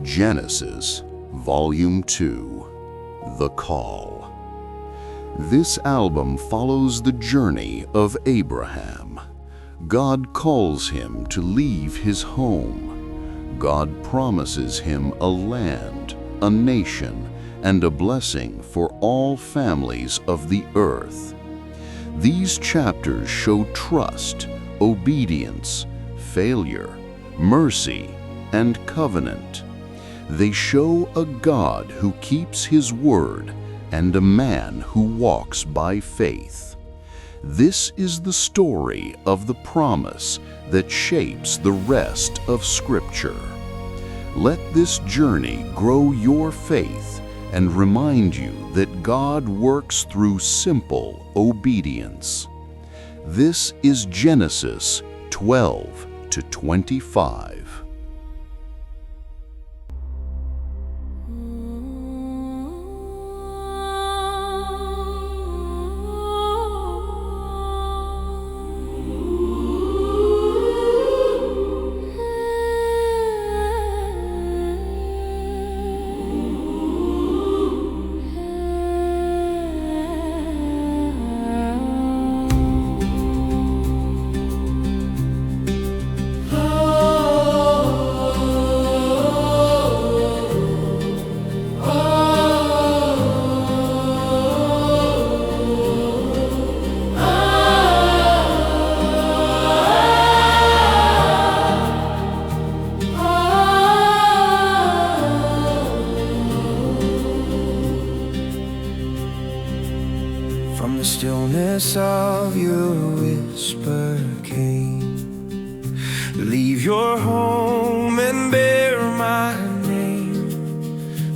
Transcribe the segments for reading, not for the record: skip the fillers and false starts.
Genesis, Volume 2, The Call. This album follows the journey of Abraham. God calls him to leave his home. God promises him a land, a nation, and a blessing for all families of the earth. These chapters show trust, obedience, failure, mercy, and covenant. They show a God who keeps his word and a man who walks by faith. This is the story of the promise that shapes the rest of Scripture. Let this journey grow your faith and remind you that God works through simple obedience. This is Genesis 12 to 25. From the stillness of your whisper came, leave your home and bear my name.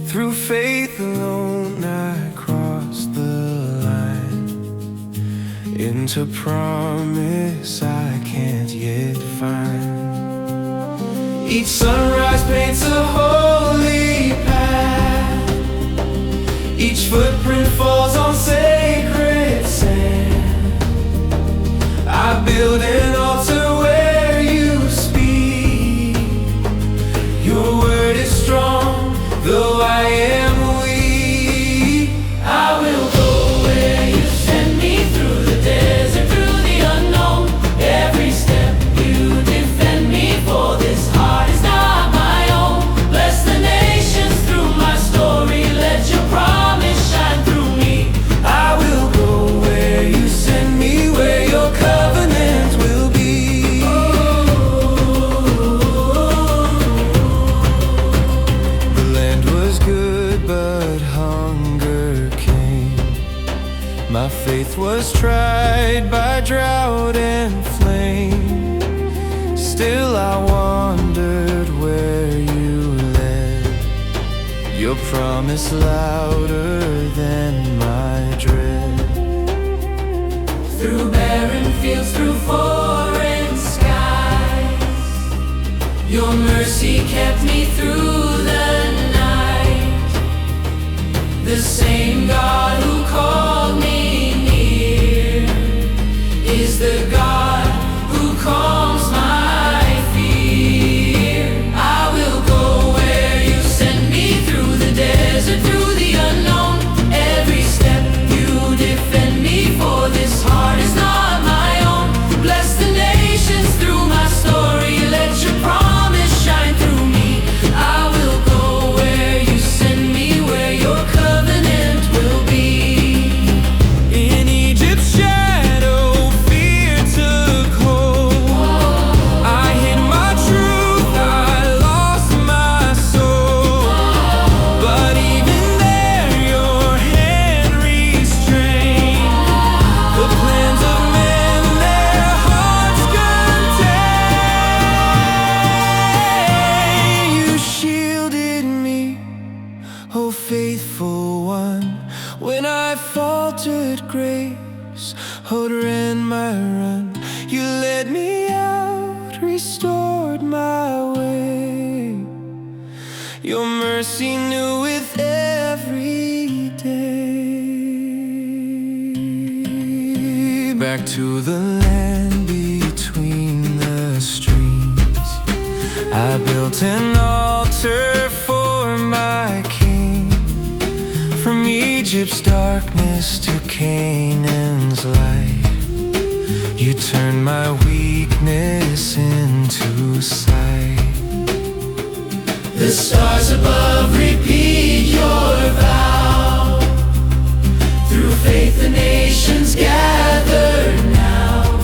Through faith alone I crossed the line into promise I can't yet find. Each sunrise paints a holy path, each footprint falls on sacred sand. I build an altar where you speak. Your word is strong, though I am weak. I will go where you send me, through the desert, through the unknown. Every step you defend me, for this heart is not my own. Bless the nations through my story, let your promise shine through me. I will go where you send me, where your covenant will be. The land was good, but hunger came. My faith was tried by drought and flame. Still I wondered where you led, your promise louder than my dread. Through barren fields, through foreign skies, your mercy kept me through the night. The same God who called me near is the God who calms my fear. I will go where you send me, through the desert, through the unknown. Every step you defend me, for this heart is not my own. Bless the nations through my story, let your promise shine through me. I will go where you send me, where your covenant will be. In Egypt's shadow, fear took hold. I hid my truth, I lost my soul. But even there, your hand restrained the plans of men, their hearts contain. You shielded me, oh faithful one, when I faltered grace, oh ran my run. You led me out, restored my way. Your mercy new with every day. Back to the land between the streams, I built an altar for Egypt's darkness to Canaan's light. You turned my weakness into sight. The stars above repeat your vow. Through faith the nations gather now.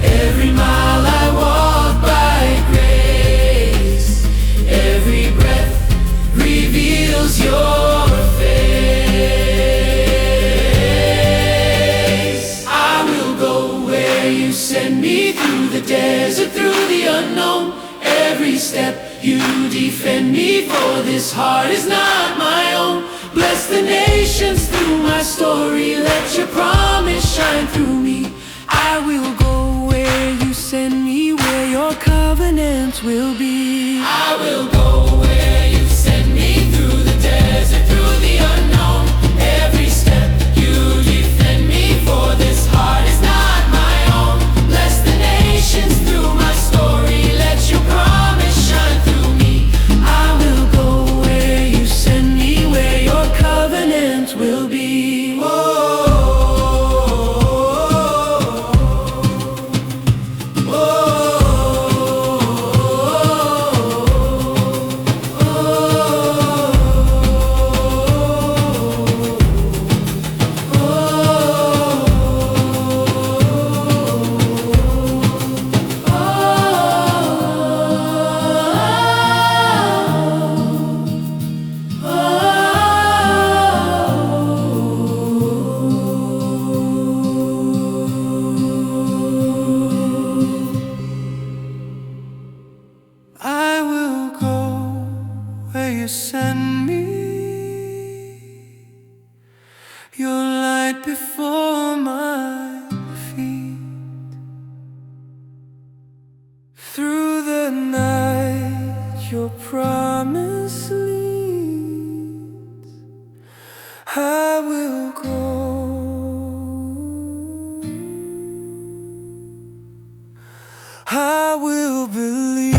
Every mile I walk by grace. Every breath reveals your face. I will go where you send me, through the desert, through the unknown. Every step you defend me, for this heart is not my own. Bless the nations through my story, let your promise shine through me. I will go where you send me, where your covenants will be. I will go where you send me, through the desert, through the unknown. Every step you defend me, for this heart is not my own. Bless the nations through my story, let your promise shine through me. I will go where you send me, where your covenants will be. I will go where you send me, your light before my feet. Through the night your promise leads. I will go. I will believe.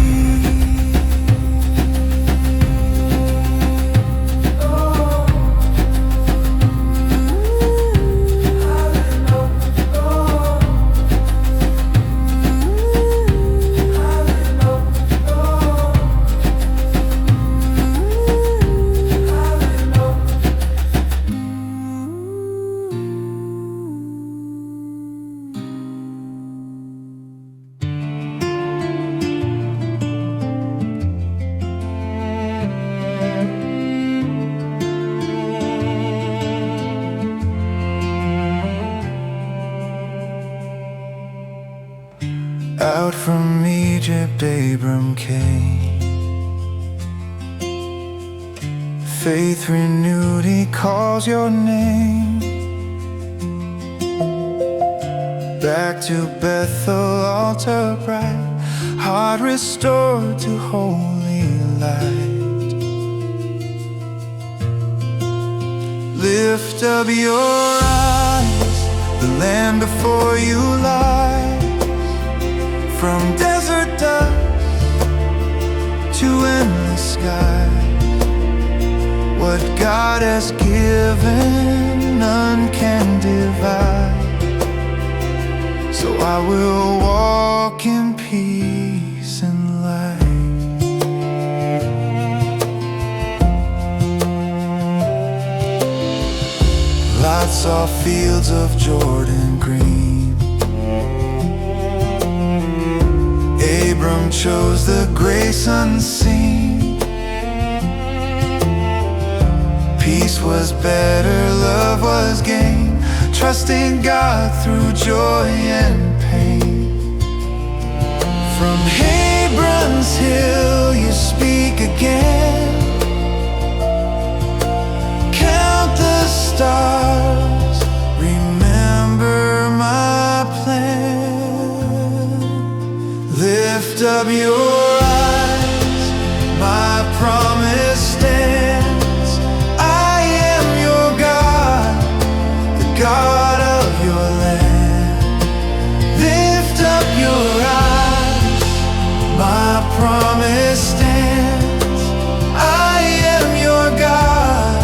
Out from Egypt Abram came, faith renewed, he calls your name. Back to Bethel, altar bright, heart restored to holy light. Lift up your eyes, the land before you lies. From desert dust to endless sky, what God has given none can divide. So I will walk in peace and light. Lot saw fields of Jordan green. Abram chose the grace unseen. Peace was better, love was gain, trusting God through joy and pain. From Hebron's hill you speak again. Count the stars, remember my plan. Lift up your eyes, my promise stands. I am your God, the God of your land. Lift up your eyes, my promise stands. I am your God,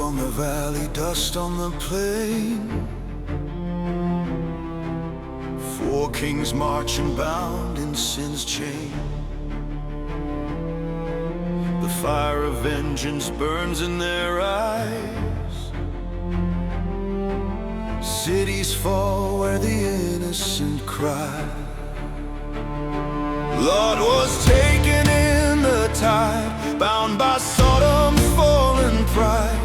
on the valley, dust on the plain. 4 kings marching bound in sin's chain. The fire of vengeance burns in their eyes. Cities fall where the innocent cry. Lot was taken in the tide, bound by Sodom's fallen pride.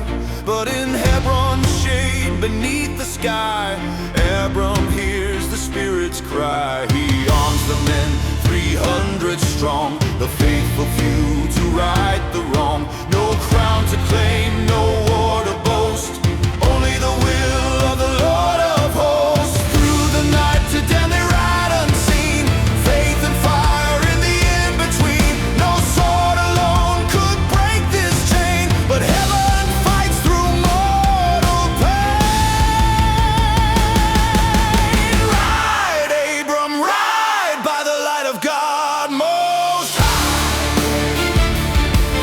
But in Hebron's shade beneath the sky, Abram hears the Spirit's cry. He arms the men, 300 strong, the faithful few to right the wrong. No crown to claim, no war to boast, only the will of the Lord of hosts. Through the night to Dan they ride unseen, faith and fire in the in-between. No sword alone could break this chain, but heaven fights through mortal pain. Ride, Abram, ride by the light of God Most High,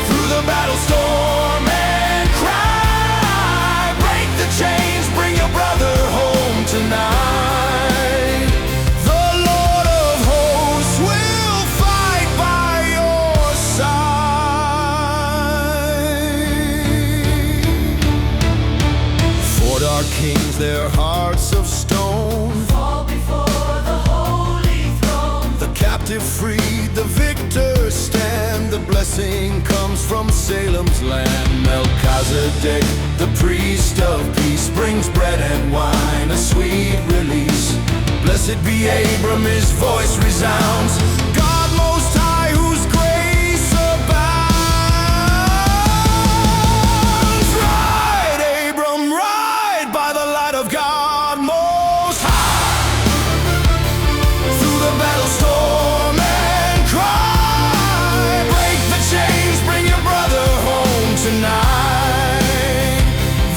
through the battle storm and cry. Break the chains, bring your brother home tonight. The Lord of hosts will fight by your side. 4 dark kings, their hearts of stone, Fall before the holy throne. the captive freed, the victor stand. The blessing comes from Salem's land. Melchizedek, the priest of peace, brings bread and wine, a sweet release. Blessed be Abram, his voice resounds. God Most High, whose grace abounds. Ride, Abram, ride by the light of God Most High, through the battle storm and cry. Break the chains, bring your brother home tonight.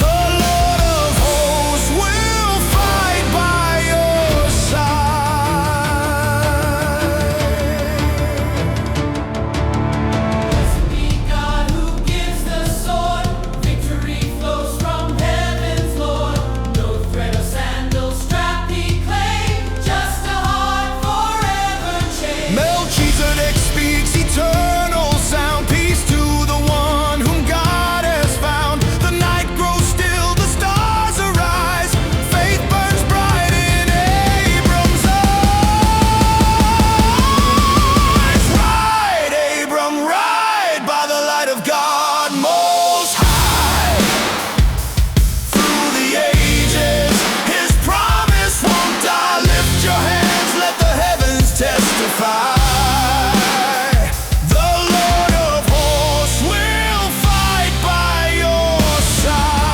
The Lord of hosts will fight by your side. Blessed be God who gives the sword. Victory flows from heaven's Lord. No thread or sandal strap he claimed, just a heart forever changed. Melchizedek speaks eternal sound, peace to the one whom God has found. The night grows still, the stars arise, faith burns bright in Abram's eyes. Ride, Abram, ride by the light of God Most High. Through the ages, his promise won't die. Lift your hands, let the heavens testify. The Lord of hosts will fight by your side.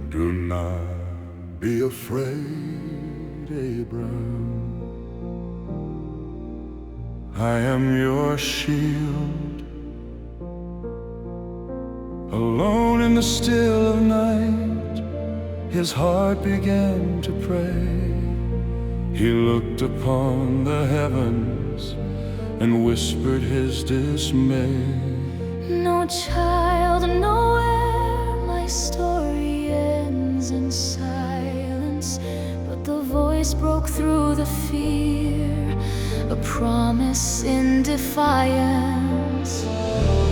Do not be afraid, Abram. I am your shield Alone in the still of night, his heart began to pray. He looked upon the heavens and whispered his dismay. No child, nowhere, my story ends in silence. But the voice broke through the fear, a promise in defiance.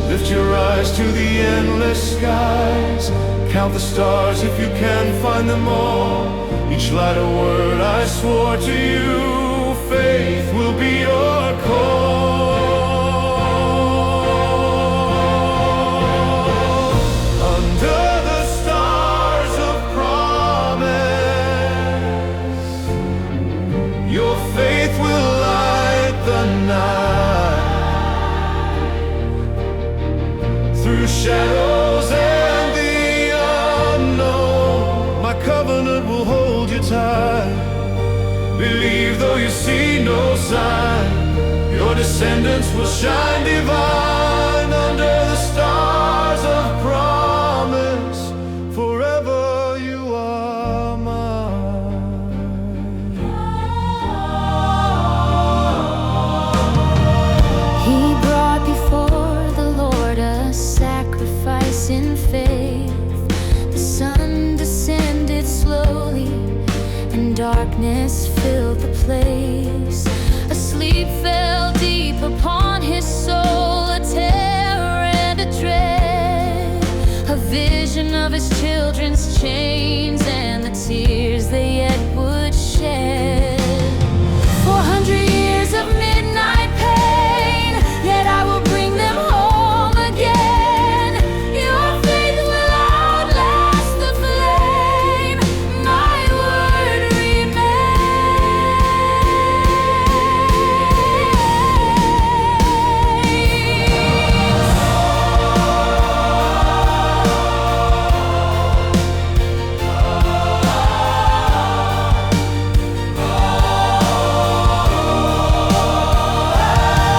Lift your eyes to the endless skies. Count the stars if you can find them all. Each light a word I swore to you. Faith will be your call. Under the stars of promise, your faith will light the night. Through shadows and the unknown, my covenant will hold you tight. Believe though you see no sign, your descendants will shine divine. Under the stars of promise, forever you are mine. He brought before the Lord a sacrifice in faith. The sun descended slowly, and darkness filled the place. A sleep fell deep upon his soul, a terror and a dread, a vision of his children's chains and the tears they yet would shed. 400 years of midnight pain, yet I will bring them home again. Your faith will outlast the flame, my word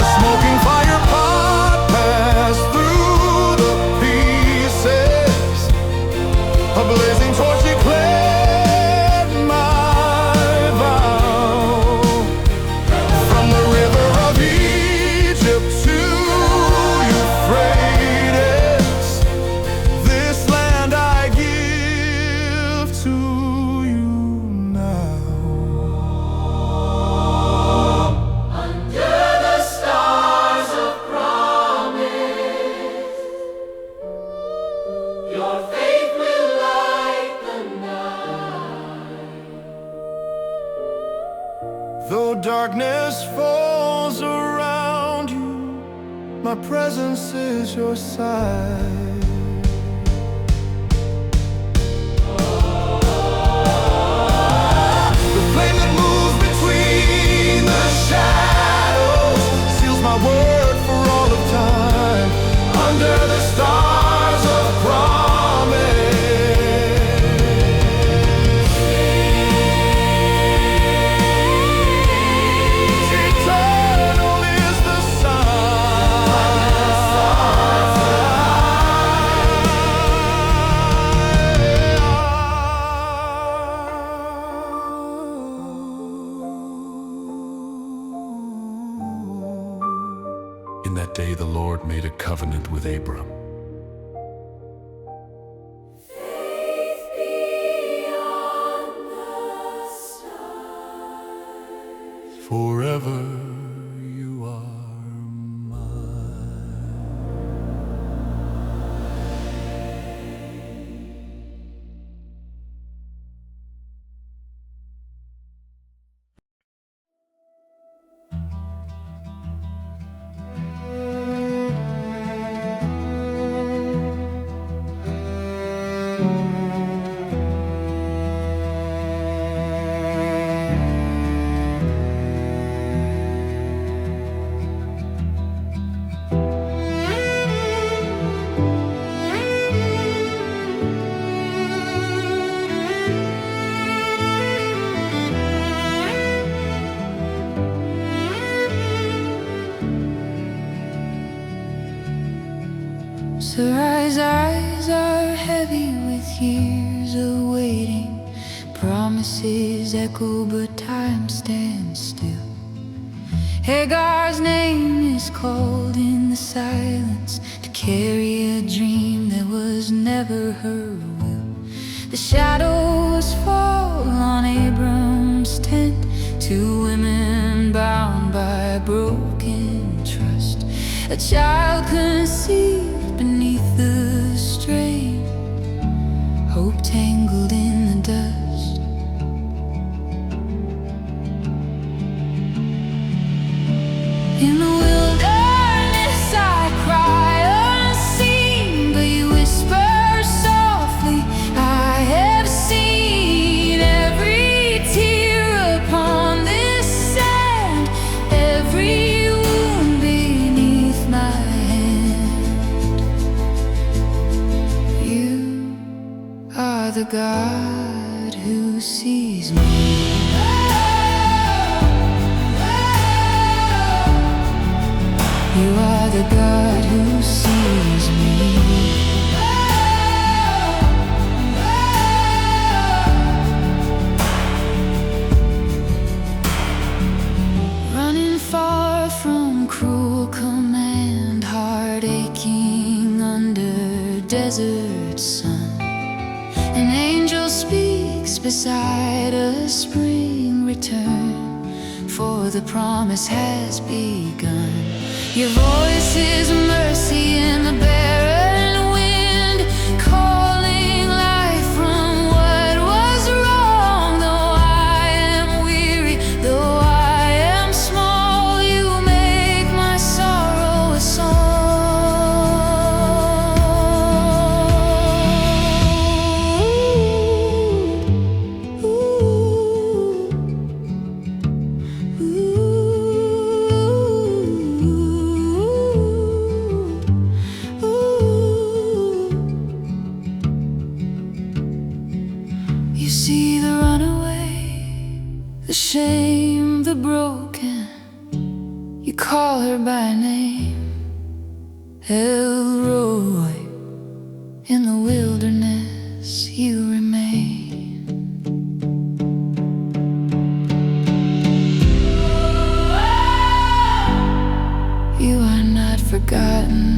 A smoking fire pot passed through the pieces. A blazing torch declared my vow. From the river of Egypt to Euphrates, this land I give to you now. under the stars of promise. Your faith will light the night. Though darkness falls around you, my presence is your side. The flame that moves between the shadows seals my word for all of time. Under the stars of promise, eternal is the sign. In that day the Lord made a covenant with Abram. Faith beyond the stars. Forever you are mine. years of waiting, promises echo but time stands still. Hagar's name is called in the silence to carry a dream that was never her will. The shadows fall on Abram's tent, two women bound by broken trust, a child conceived beneath the strain, hope tangled in the dust. In the wilderness I cry unseen, but you whisper softly. I have seen every tear upon this sand, every wound beneath my hand. You are the God who sees me. You are the God who sees me. Running far from cruel command, heart aching under desert sun. An angel speaks beside a spring return, for the promise has begun. Your voice is mercy in the barren wind, calling life from what was wrong. Though I am weary, though I am small, you make my sorrow a song. You see the runaway, the shame, the broken. You call her by name, Elroy. In the wilderness you remain. You are not forgotten.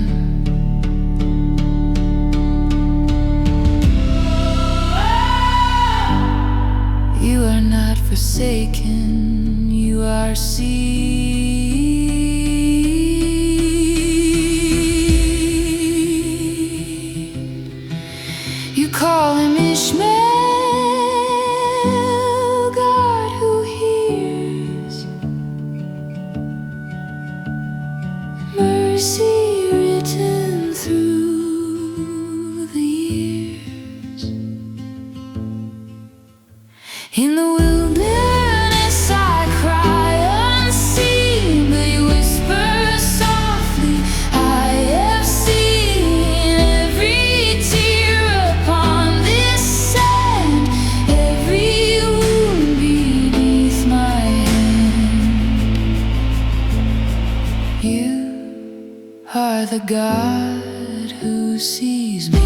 You are not forsaken, you are seen. You call him Ishmael, God who hears. Mercy written through the years. In the wilderness I cry unseen, but you whisper softly. I have seen every tear upon this sand, every wound beneath my hand. You are the God who sees me.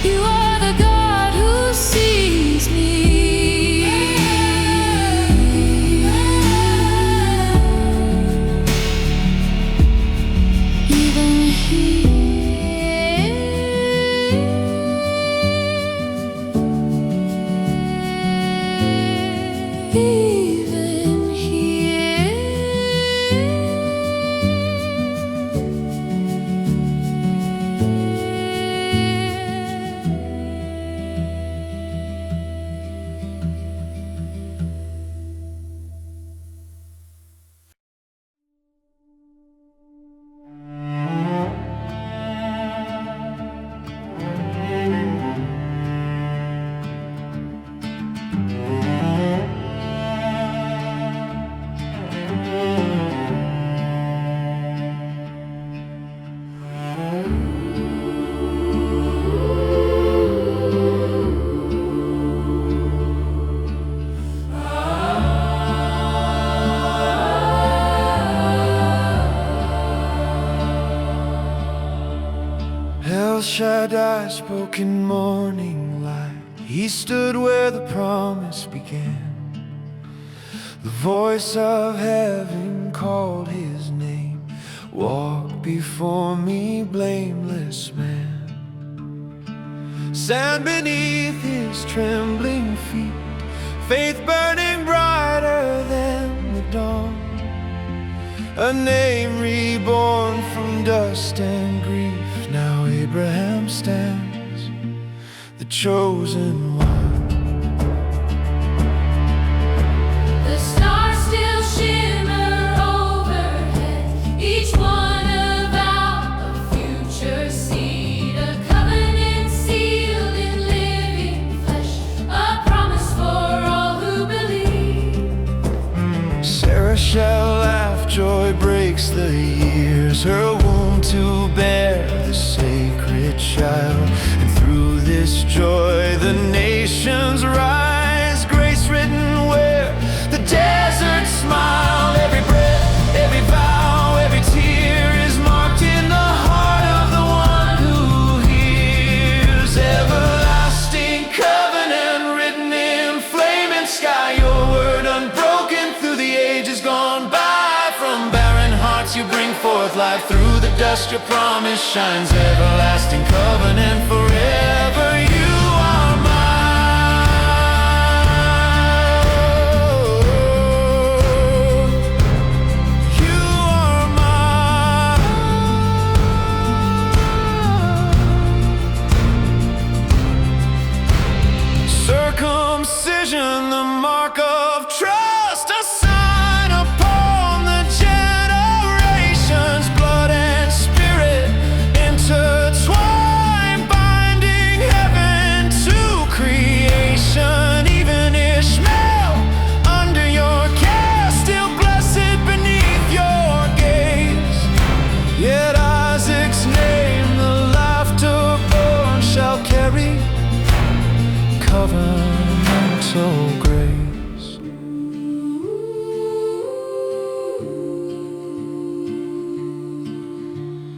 You are the God who sees me. Even here, even here. El Shaddai spoke in morning light. He stood where the promise began. The voice of heaven called his name. Walk before me, blameless man. Sand beneath his trembling feet, faith burning brighter than the dawn. A name reborn from dust and grief. Now Abraham stands, the chosen one. The stars still shimmer overhead, each one about a future seed, a covenant sealed in living flesh, a promise for all who believe. Sarah shall laugh, joy breaks the years, her womb to bear the sacred child. And through this joy the nations rise, grace written where the deserts smile. Every breath, every vow, every tear is marked in the heart of the one who hears. Everlasting covenant written in flaming sky, your word unbroken through the ages gone by. From barren hearts you bring forth life, through the dust your promise shines. Everlasting covenant forever, you are mine. You are mine. Circumcision, the mark of trust, a sign upon the generations. Blood and spirit intertwined, binding heaven to creation. Even Ishmael, under your care, still blessed beneath your gaze. Yet Isaac's name, the laughter born, shall carry covenantal grace.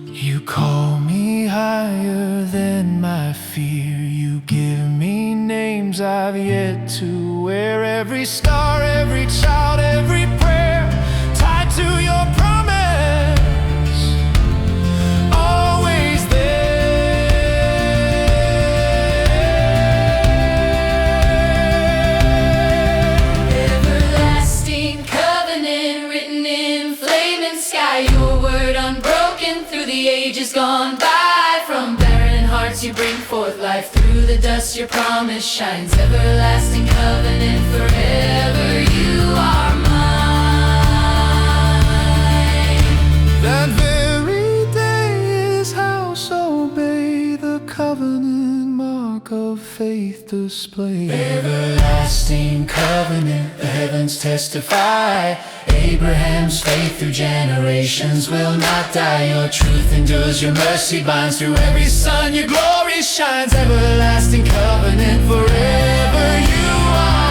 You call me higher than my fear. You give me names I've yet to wear. Every star, every child, every prayer tied to your promise, always there. Everlasting covenant written in flaming sky, your word unbroken through the ages gone by. From barren hearts you bring forth life, through the dust your promise shines. Everlasting covenant forever, you are mine. That very day his house obey, the covenant mark of faith display. Everlasting covenant, the heavens testify. Abraham's faith through generations will not die. Your truth endures, your mercy binds. Through every sun your glory shines. Everlasting covenant forever, you are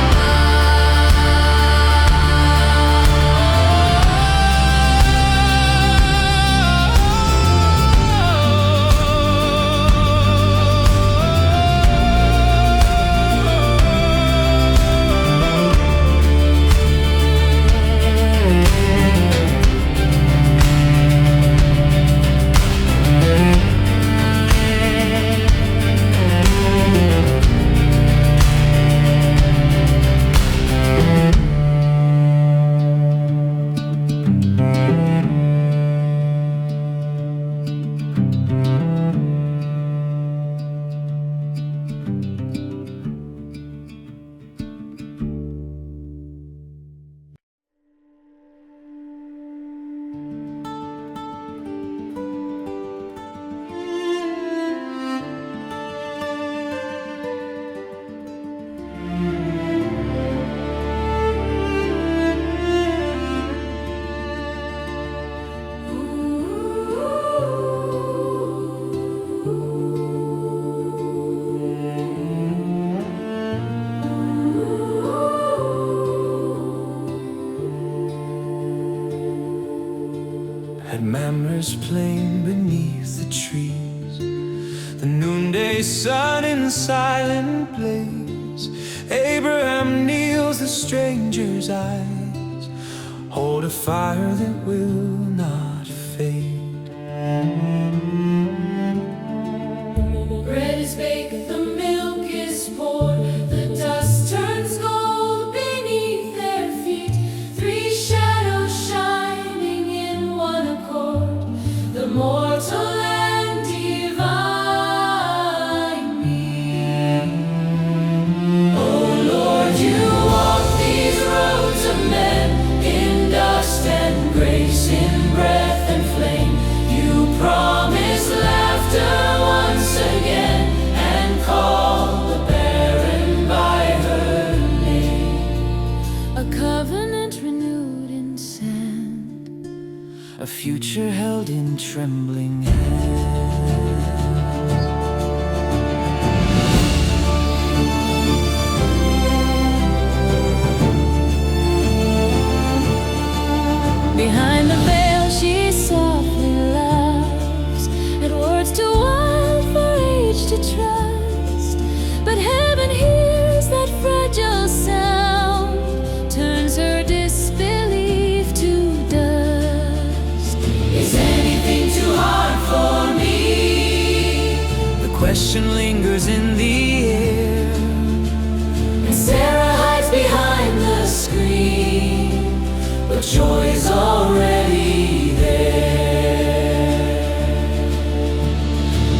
noonday sun in silent blaze, Abraham kneels the stranger's eyes, hold a fire that will not fade. Bread is baked, the milk is poured, the dust turns gold beneath their feet. Three shadows shining in one accord, the mortal and divine meet. Oh Lord, you walk these roads of men in dust and grace, in breath and flame. You promise laughter once again, and call the barren by her name. A covenant renewed in sand, A future held in trembling hands. behind the veil she softly laughs, at words too wild for age to trust. But heaven hears that fragile sound, turns her disbelief to dust. Is anything too hard for me? The question lingers in the air, And Sarah hides behind the screen, but joy's already there.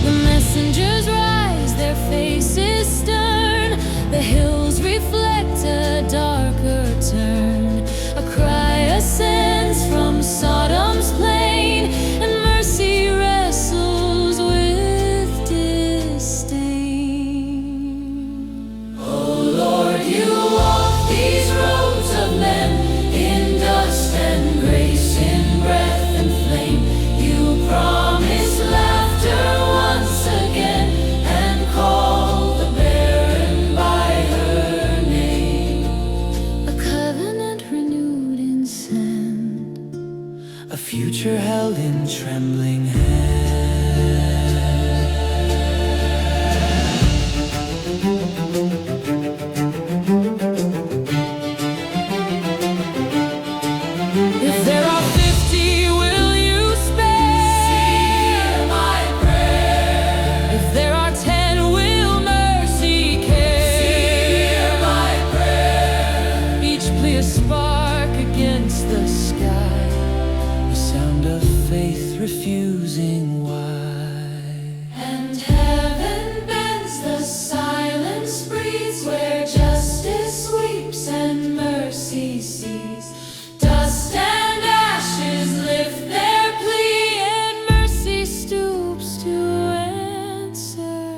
The messengers rise, their faces stern, the hills reflect a darker turn. A cry ascends from Sodom's plain, and mercy wrestles with disdain. Oh Lord, you walk these roads of men in dust and grace, in breath and flame. You promise laughter once again, and call the barren by her name. A covenant renewed in sand, a future held in trembling hands. if there are 50, will you spare my prayer? If there are 10, will mercy care my prayer? Each plea a spark against the sky, The sound of faith refusing why. and heaven bends, the silence breathes, where justice sweeps and mercy sees. Dust and ashes lift their plea, and mercy stoops to answer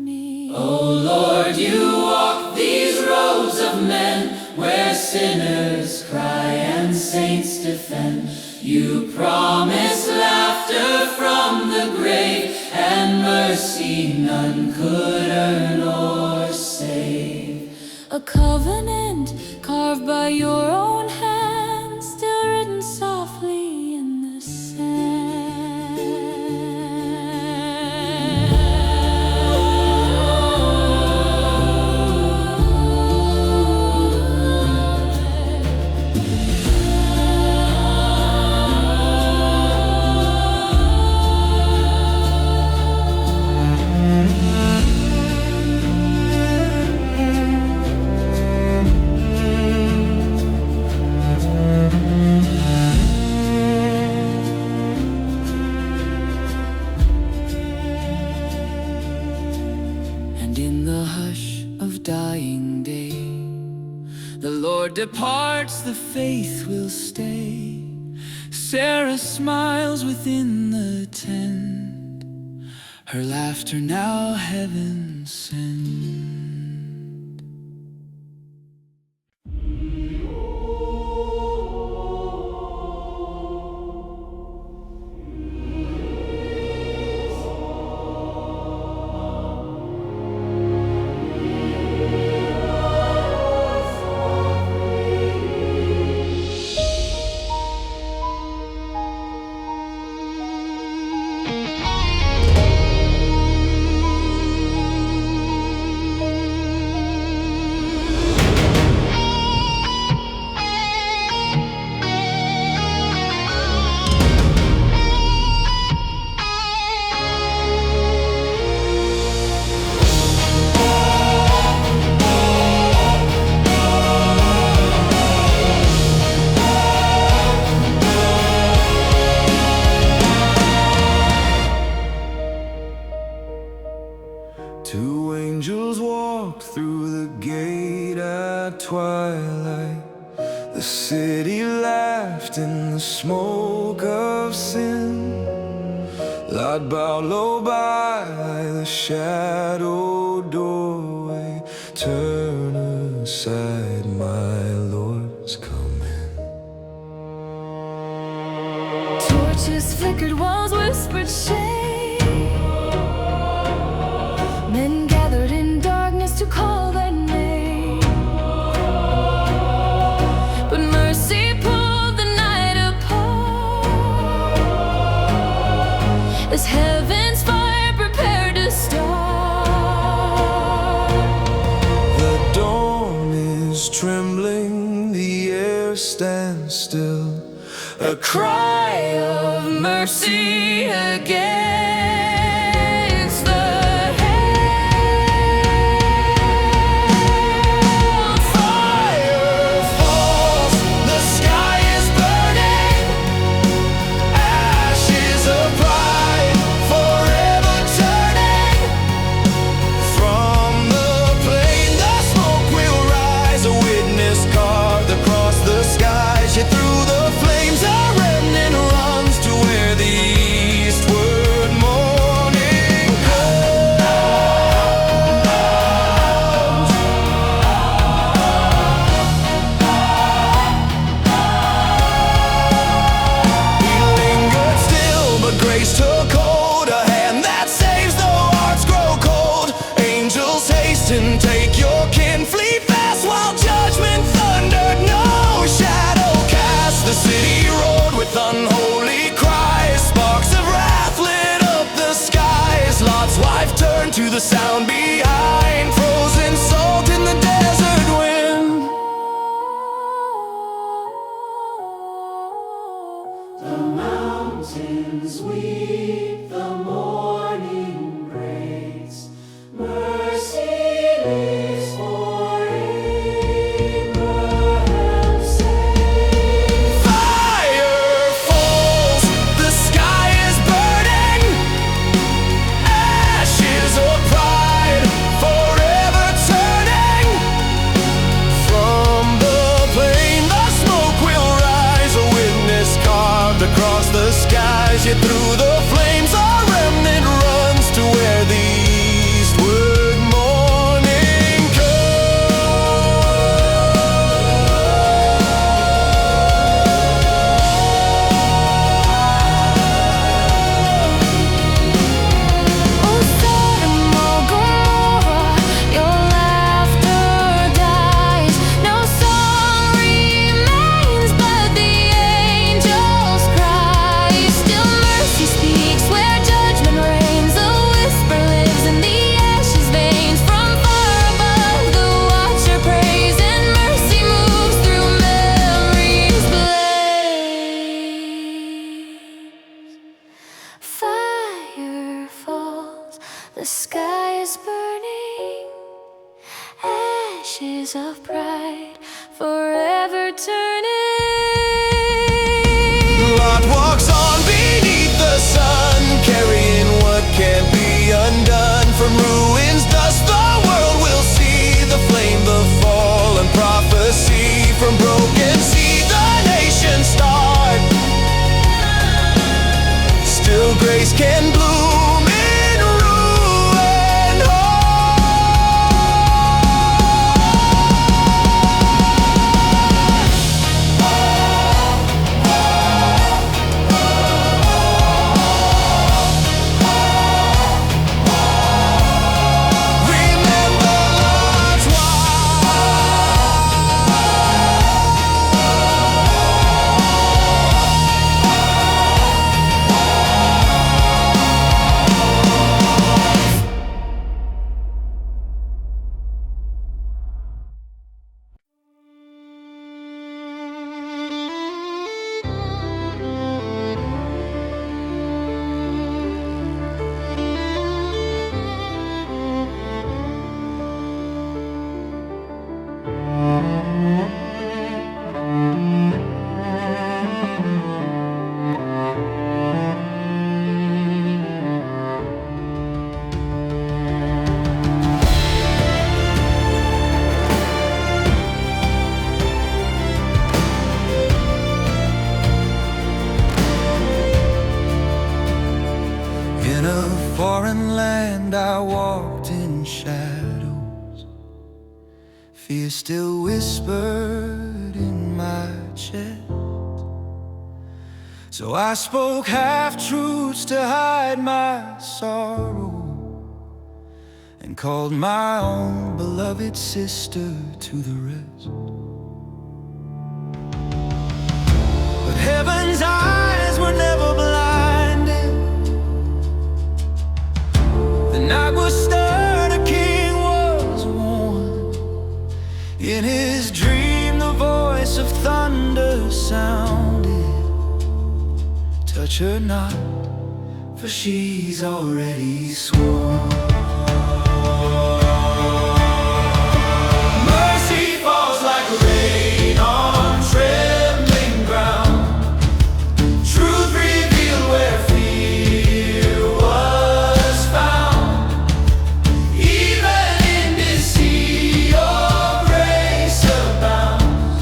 me. Oh Lord, you walk these roads of men, where sinners cry and saints defend. You promise laughter from the grave, and mercy none could earn or save. A covenant carved by your own hand, still written softly in the And in the hush of dying day, the Lord departs, the faith will stay. Sarah smiles within the tent, her laughter now heaven sent. Two angels walked through the gate at twilight. The city laughed in the smoke of sin. Light bowed low by the shadowed doorway. Turn aside, my Lord's coming. Torches flickered, walls whispered shame. Men gathered in darkness to call their name. But mercy pulled the night apart, as heaven's fire prepared to start. The dawn is trembling, the air stands still. A cry of mercy against the hail. Fire falls, the sky is burning. Ashes of pride forever turning. From the plain the smoke will rise, a witness carved across the skies. Yet through the flames a remnant runs to where the eastward morning comes. We lingered still, but grace took hold. A hand that saves though hearts grow cold. Angels hasten, take your kin, flee fast while judgment thundered. No shadow cast, the city roared with unholy cries. Sparks of wrath lit up the skies. Lot's wife turned to the sound behind, frozen salt in the desert wind. The mountains weep, the morning breaks. Mercy lives for Abraham's sake. Fire falls, the sky is burning. Ashes of pride forever turning. From the plain the smoke will rise, a witness carved across the skies. Yet through the flames a remnant runs to where the eastward morning Oh, Sodom, oh, Gomorrah, your laughter dies. No song remains but the angels' cry. Still mercy speaks where judgment reigns. A whisper lives in the ashes veins. From far above the watcher prays, and mercy moves through memory's blaze. Fire falls, the sky is burning. Ashes of pride forever turning. Lot walks on beneath the sun, carrying what can't be undone. From ruins dust the world will see the flame, the fall and prophecy. From broken seed the nations start. Still grace can bloom in ruin heart. walked in shadows, fear still whispered in my chest. So I spoke half-truths to hide my sorrow, and called my own beloved sister to the rest. But heaven's eyes were never blinded. The night was stirred, a king was warned. In his dream the voice of thunder sounded. Touch her not, for she's already sworn. Mercy falls like rain on trembling ground. Truth revealed where fear was found. Even in deceit your grace abounds.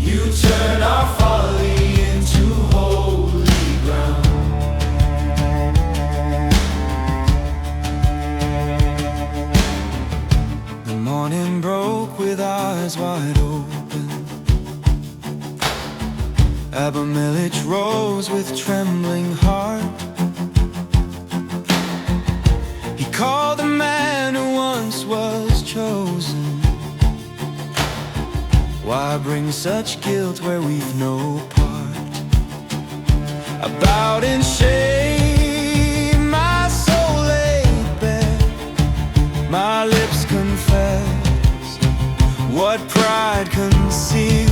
You turn our folly into holy ground. The morning broke with eyes wide open. Abimelech rose with trembling heart. He called the man who once was chosen. Why bring such guilt where we've no part? I bowed in shame, my soul laid bare. My lips confess what pride concealed.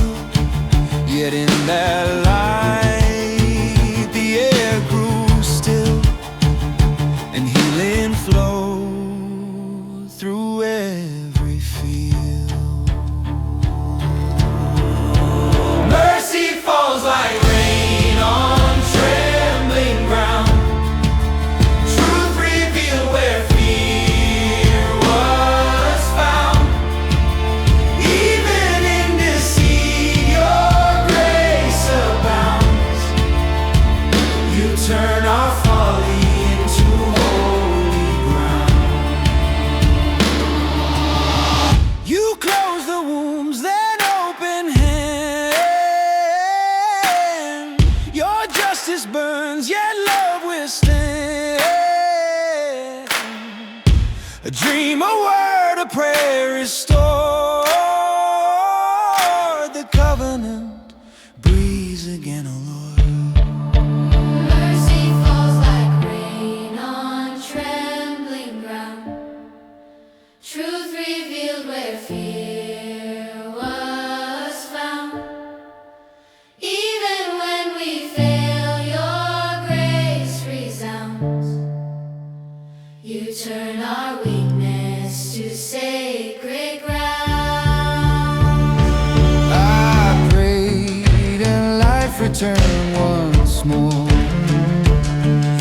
Yet in that light the air grew still, and healing flowed through every field. Mercy falls like rain on trembling ground. Truth revealed where fear was found. Even in deceit your grace abounds. You turn our folly into holy ground. You close the wombs, then open hand. Your justice burns, yet love withstand. A dream, a word, a prayer restored. The covenant breathes again, O Lord. Mercy falls like rain on trembling ground. Truth revealed where fear was found. Even when we fail, your grace resounds. You turn our weakness to sacred ground. I prayed and life returned once more.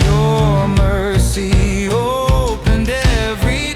Your mercy opened every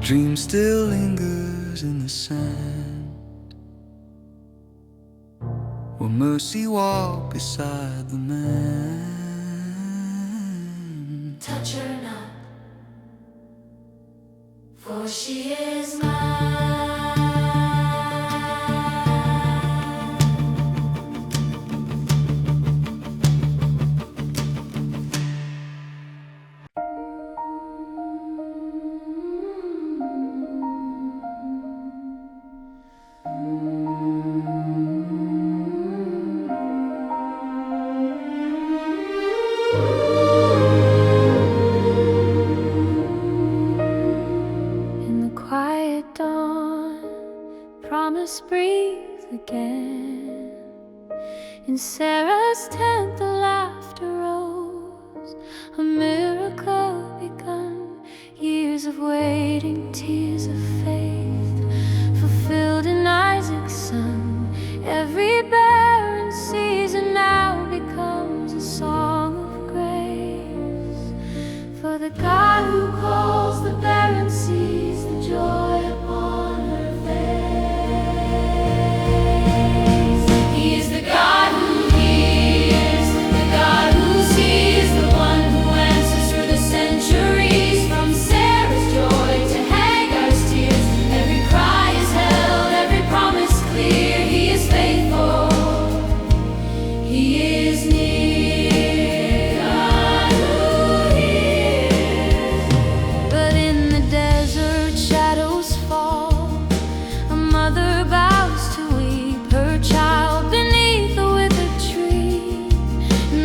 dream still lingers in the sand, where mercy walked beside the man. Touch her not, for she is mine. promise breathe again. In Sarah's tent the laughter rose, a miracle begun. Years of waiting, tears of faith, fulfilled in Isaac's son. Every barren season now becomes a song of grace. For the God who calls the barren sees the joy upon her face. He is the God who hears, the God who sees, the one who answers through the centuries. From Sarah's joy to Hagar's tears, every cry is held, every promise clear. He is faithful, He is near, God who hears. But in the desert shadows fall, a mother bows to weep her child beneath a withered tree.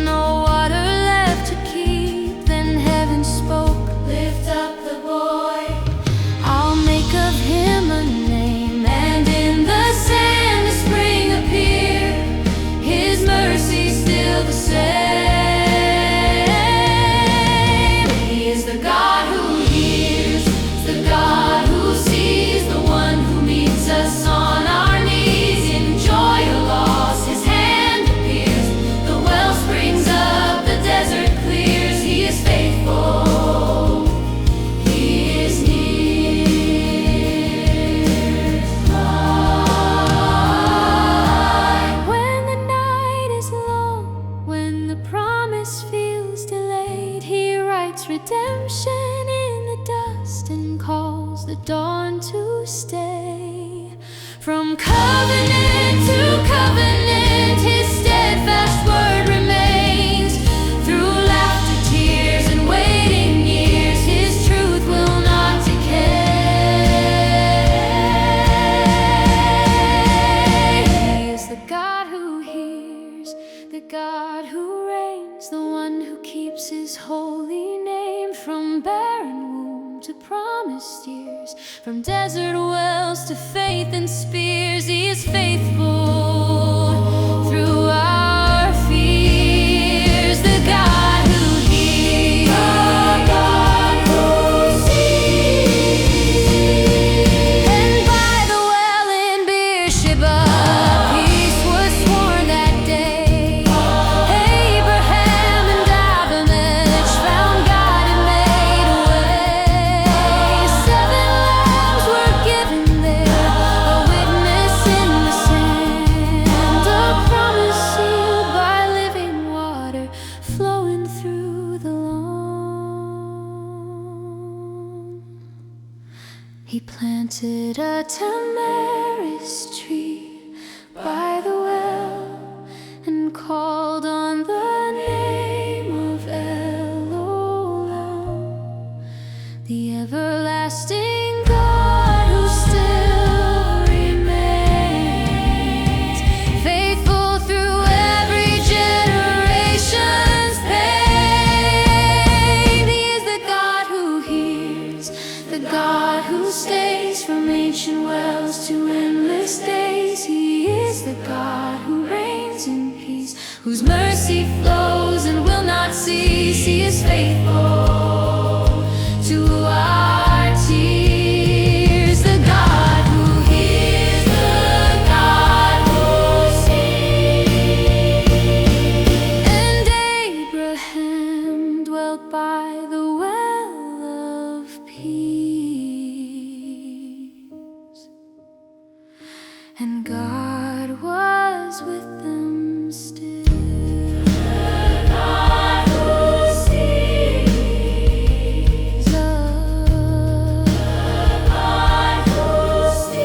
No water left to keep, then heaven spoke, lift up the boy, I'll make of him a name. And in the sand a spring appeared, His mercy still the same. He is the God who hears, the God who sees, the one who meets us on our knees. In joy or loss, His hand appears, the well springs up, the desert clears. He is faithful, He is near. When the night is long, when the promise feels delayed, He writes redemption in the dust and calls the dawn to stay. From covenant to covenant, His steadfast word remains. Through laughter, tears, and waiting years, His truth will not decay. He is the God who hears, the God who reigns, the one who keeps His holy name. From barren womb to promised years, from desert wells to faith and spears, He is faithful through our fears. The God who hears, the God who sees. And by the well in Beersheba, peace was sworn that day. Abraham and Abimelech found God and made a way. 7 lambs were given there, a witness in the sand, a promise sealed by living water flowing through the lawn. He planted a tamarisk tree by the well and called on the name of Elohim, the everlasting God who still remains, faithful through every generation's pain. He is the God who hears, the God who stays, from ancient wells to endless days. He is the God who reigns in peace, whose mercy flows and will not cease. He is faithful to our tears. The God who hears, the God who sees. And Abraham dwelt by the well of peace, and God was with them still. The God who sees, the God who sees.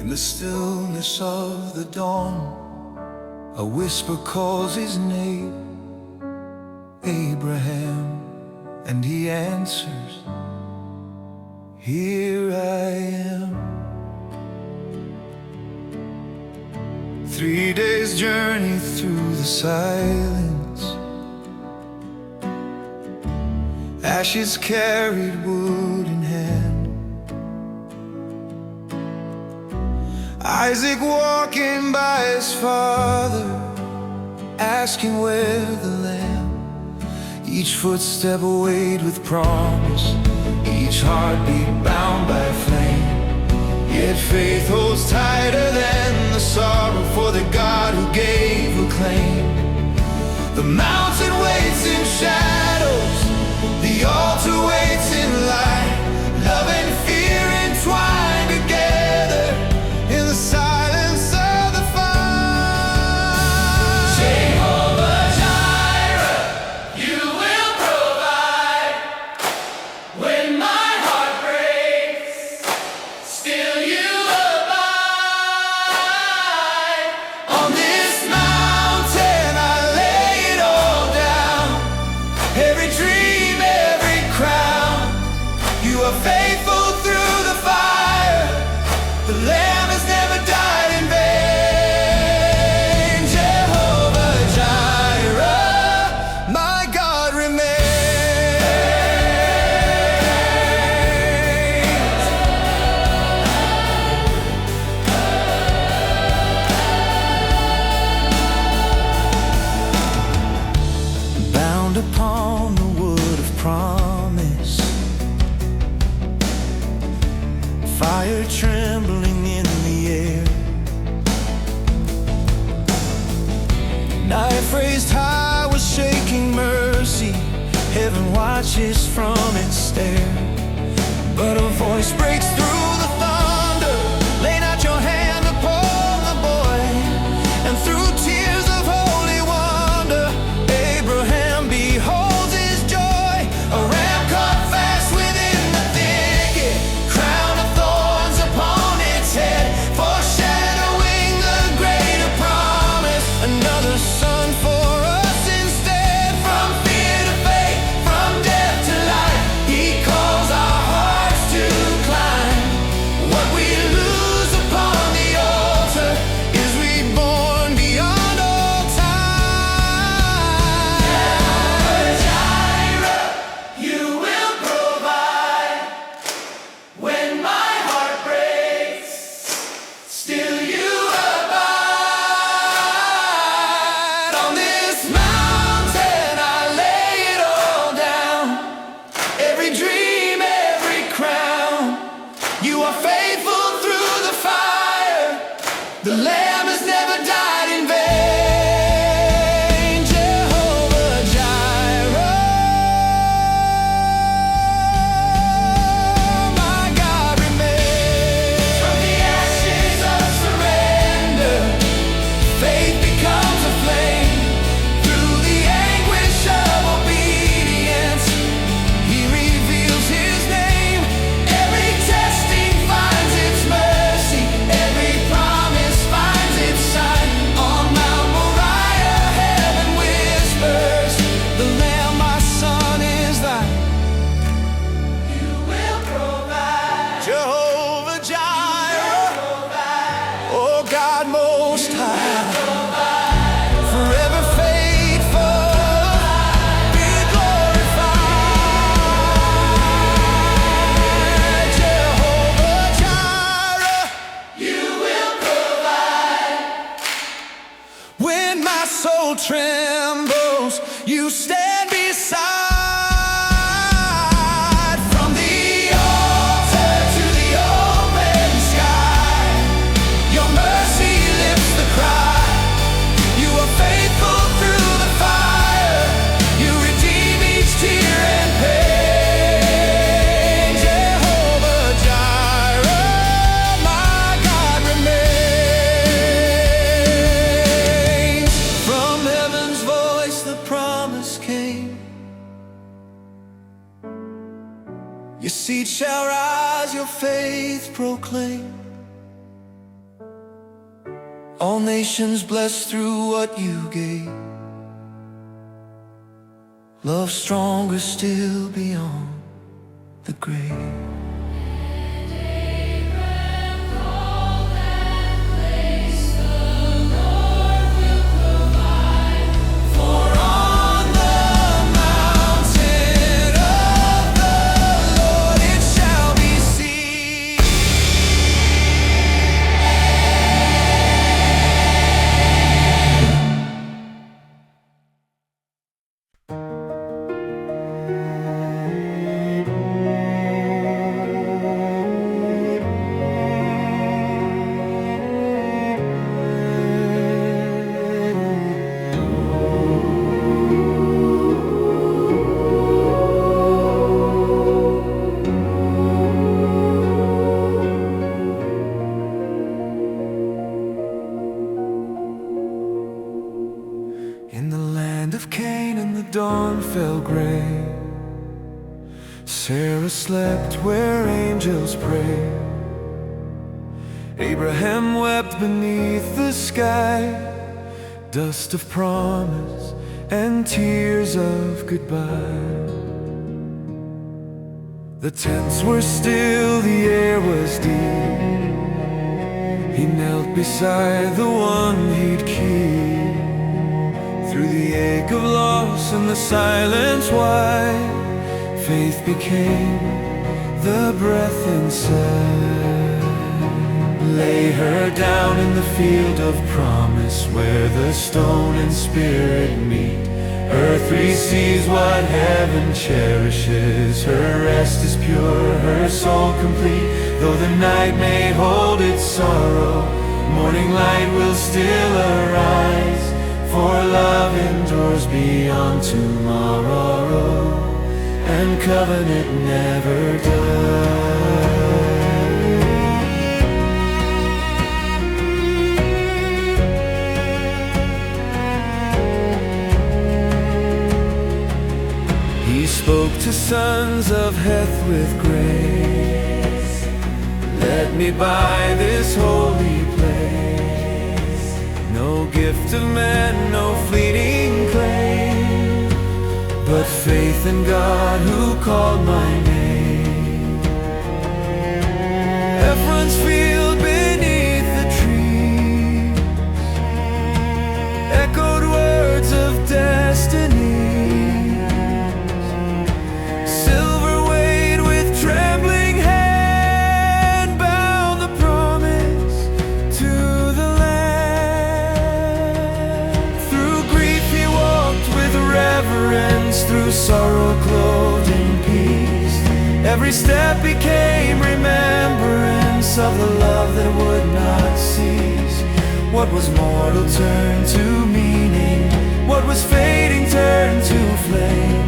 In the stillness of the dawn, a whisper calls his name, Abraham, and he answers, "Here I am." 3 days' journey through the silence, ashes carried, wood in hand, Isaac walking by his father, asking where the lamb. Each footstep weighed with promise, each heartbeat bound by flame. Yet faith holds tighter than the sorrow, for the God who gave will claim. The mountain waits in shadows, the altar waits in light. Love and fear entwined together in the silence of the fire. Jehovah Jireh, you will provide. When my heart breaks, still you abide. On this mountain I lay it all down, every dream, every crown. You are faithful through the fire, the Lamb has never died in vain. Jehovah Jireh, my God remains. Bound upon the wood of promise, fire trembling in the air, knife raised high with shaking mercy. Heaven watches from its stare, but a voice breaks through the thunder. Lay not your hand upon the boy, and through tears of holy wonder, Abraham beholds his joy. A ram caught fast within the thicket, crown of thorns upon its head, foreshadowing the greater promise. Another son for us instead. From fear to faith, from death to life, he calls our hearts to climb. What we lose upon the altar is reborn beyond all time. Jireh, you will provide. When my heart breaks, still you abide. On this mountain I lay it all down, every dream, every crown. You are faithful through the fire, the Lamb has never died in vain. Jehovah Jireh, my God remains. From the ashes of Surrender, faith becomes a flame. Through the anguish of obedience, he reveals his name. Every testing finds its mercy, every promise finds its sign. On Mount Moriah, heaven whispers, the Lamb, my son, is thine. you will provide. Jehovah Jireh, oh God most high, forever faithful, be glorified. Jehovah Jireh, You will provide. when my soul trembles, you stand beside. From the altar to the open sky, your mercy lifts the cry. You are faithful through the fire, you redeem each tear and pain. Jehovah Jireh, my God remains. From heaven's voice the promise came, your seed shall rise, your faith proclaim. All nations blessed through what you gave. Love stronger still beyond the grave. In the land of Canaan the dawn fell gray. Sarah slept where angels pray. Abraham wept beneath the sky, dust of promise and tears of goodbye. The tents were still, the air was deep. He knelt beside the one he'd keep. Through the ache of loss and the silence wide, faith became the breath inside. Lay her down in the field of promise, where the stone and spirit meet. Earth receives what heaven cherishes. Her rest is pure, her soul complete. Though the night may hold its sorrow, morning light will still arise. For love endures beyond tomorrow, and covenant never dies. He spoke to sons of Heth with grace. Let me buy this holy place. No gift of man, no fleeting claim, but faith in God who called my name. Ephron's field beneath the trees echoed words of destiny. Silver weighed with trembling hand bound the promise to the land. Through grief he walked with reverence, through sorrow clothed in peace. Every step became remembrance of the love that would not cease. What was mortal turned to meaning, what was fading turned to flame.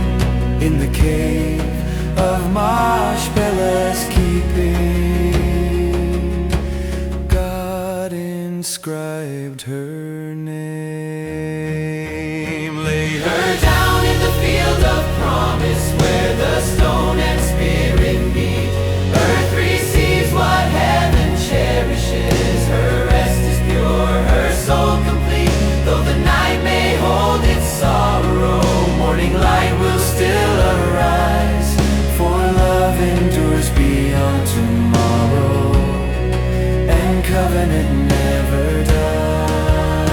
In the cave of Mashpelah's keeping, God inscribed her name. Lay her down in the field of promise, where the stone and spirit meet. Earth receives what heaven cherishes. Her rest is pure, her soul complete. Though the night may hold its sorrow, morning light will still arise. For love endures beyond tomorrow, and covenant never dies.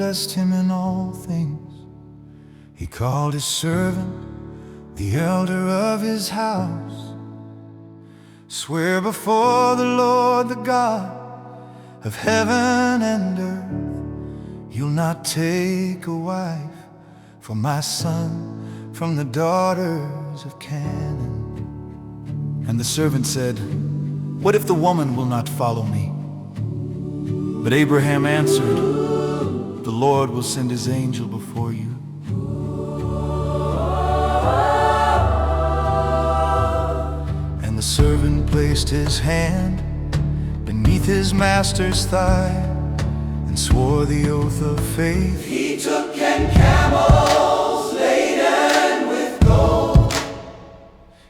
blessed him in all things. He called his servant the elder of his house. Swear before the Lord, the God of heaven and earth, you'll not take a wife for my son from the daughters of Canaan. And the servant said, what if the woman will not follow me? But Abraham answered, the Lord will send his angel before you. And the servant placed his hand beneath his master's thigh and swore the oath of faith. He took 10 camels laden with gold.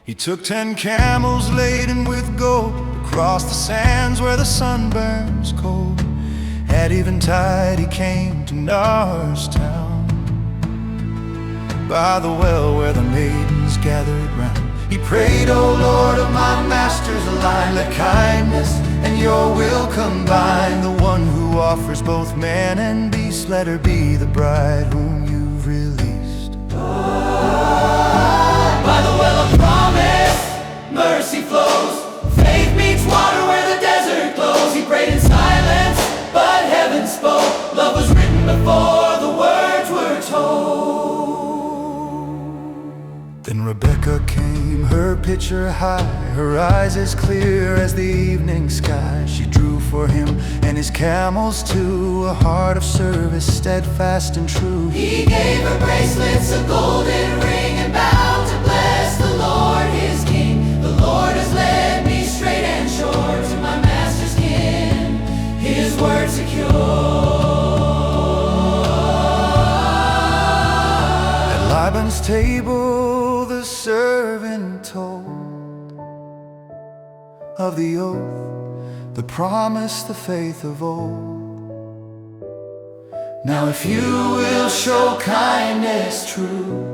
He took 10 camels laden with gold across the sands where the sun burns cold. At eventide he came to Nahor's town, by the well where the maidens gathered round. He prayed, O Lord of my master's line, let kindness and your will combine. The one who offers both man and beast, let her be the bride whom you've released. By the well of promise, mercy flows. Faith meets water where the desert glows. He prayed in silence, but heaven spoke. Love was written before the words were told. Then Rebecca came, her pitcher high, her eyes as clear as the evening sky. She drew for him and his camels too, a heart of service, steadfast and true. He gave her bracelets, a golden ring, and vowed to bless the Lord his King. The Lord has led me straight and sure to my master's kin, his word secure. At Laban's table the servant told of the oath, the promise, the faith of old. Now if you will show kindness true,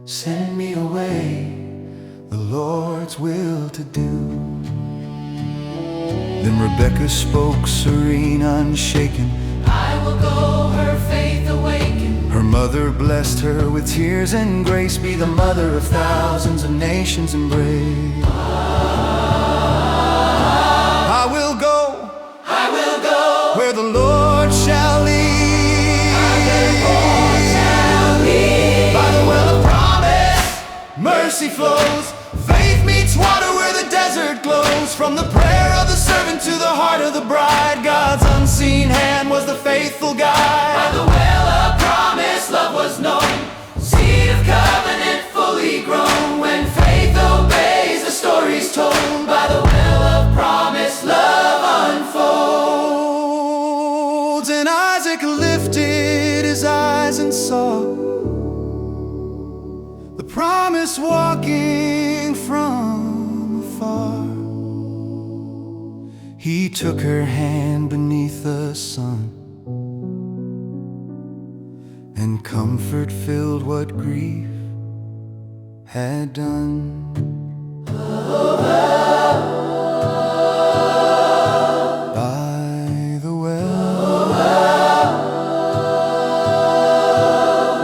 send me away, the Lord's will to do. Then Rebecca spoke, serene, unshaken. I will go, her faith awaken. Her mother blessed her with tears and grace, be the mother of thousands of nations embraced. I will go, I will go, where the Lord shall lead. By the well of promise, mercy flows. Faith meets water where the desert glows. From the prayer of the servant to the heart of the bride, God's unseen hand was the faithful guide. By the well of promise, love was known, seed of covenant fully grown. When faith obeys, the story's told. By the well of promise, love unfolds. And Isaac lifted his eyes and saw the promise walking from afar. He took her hand beneath the sun, and comfort filled what grief had done. By the well,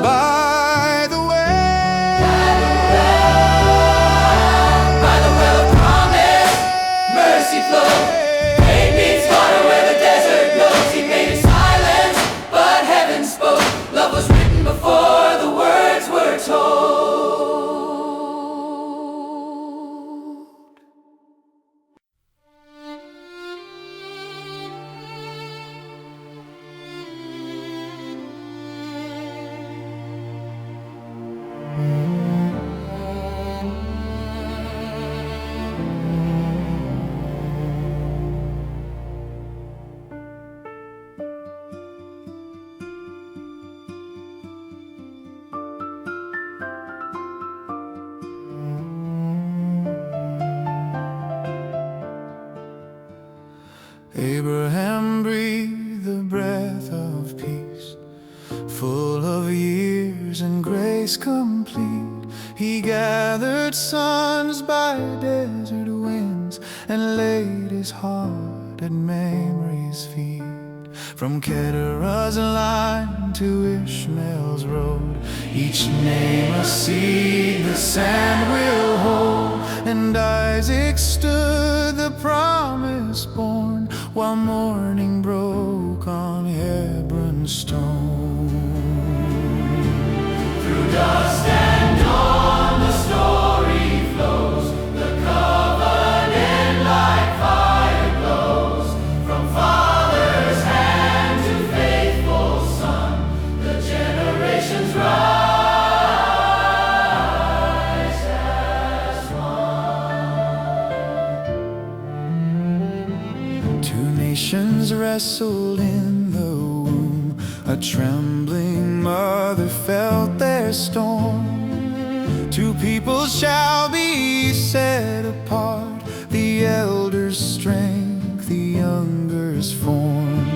by the well, By the well of promise, mercy flows. Faith meets water where the desert glows. He made in silence, but heaven spoke. Love was written before the words were told. Abraham breathed the breath of peace, full of years and grace complete. He gathered sons by desert winds and laid his heart at Mamre's feet. from Keturah's line to Ishmael's road. Each name a seed the sand will hold. And Isaac stood the promise born, while morning broke on Hebron's stone. Through dust and dawn the story flows, the covenant like fire glows. From father's hand to faithful son, the generations rise as one. Two nations wrestled in the womb, a trembling mother felt their storm. Two peoples shall be set apart, the elder's strength, the younger's form.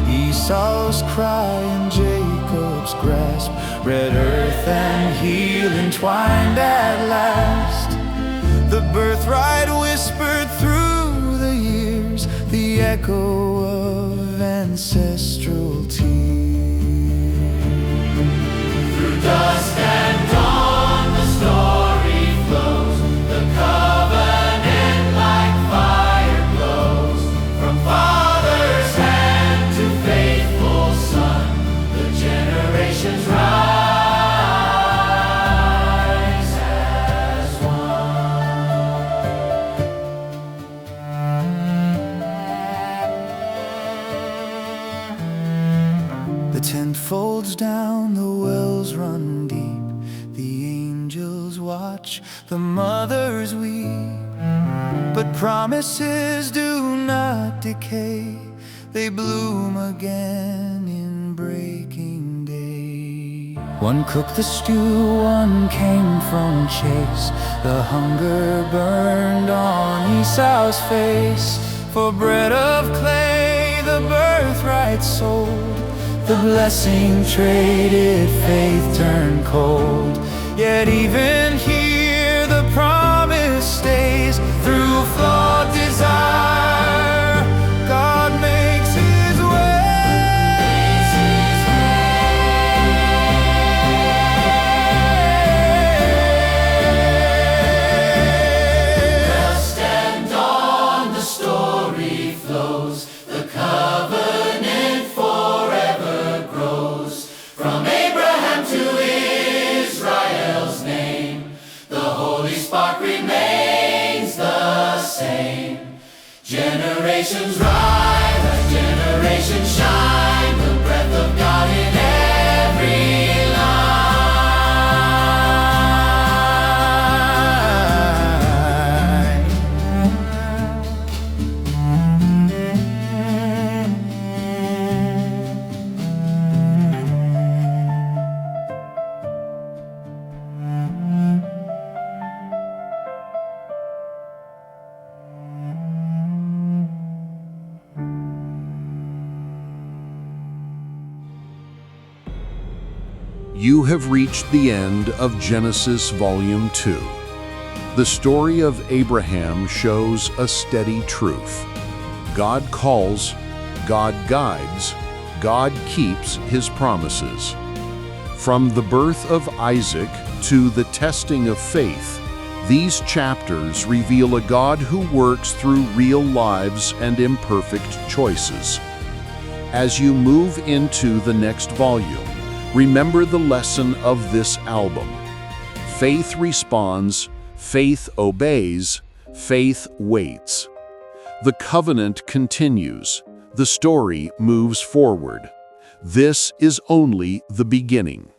Esau's cry and Jacob's grasp, red earth and heel entwined at last. The birthright whispered through the years, the echo of ancestral tears. Through dusk and dawn the story flows, the covenant like fire glows. From father's hand to faithful son, the generations rise as one. The tent folds down, the wells run deep, the angels watch, the mothers weep. But promises do not decay, they bloom again in breaking day. One cooked the stew, one came from chase, the hunger burned on Esau's face. For bread of clay the birthright sold, the blessing traded, faith turned cold. Yet even here the promise stays. Through flawed desire, God makes his way. Dusk and dawn the story flows, the covenant forever grows. From Abraham to Israel's name, the holy spark remains the same. Generations rise, as generations shine, the breath of God in every You have reached the end of Genesis Volume 2. The story of Abraham shows a steady truth. God calls, God guides, God keeps His promises. From the birth of Isaac to the testing of faith, these chapters reveal a God who works through real lives and imperfect choices. As you move into the next volume, remember the lesson of this album. Faith responds, faith obeys, faith waits. The covenant continues. The story moves forward. This is only the beginning.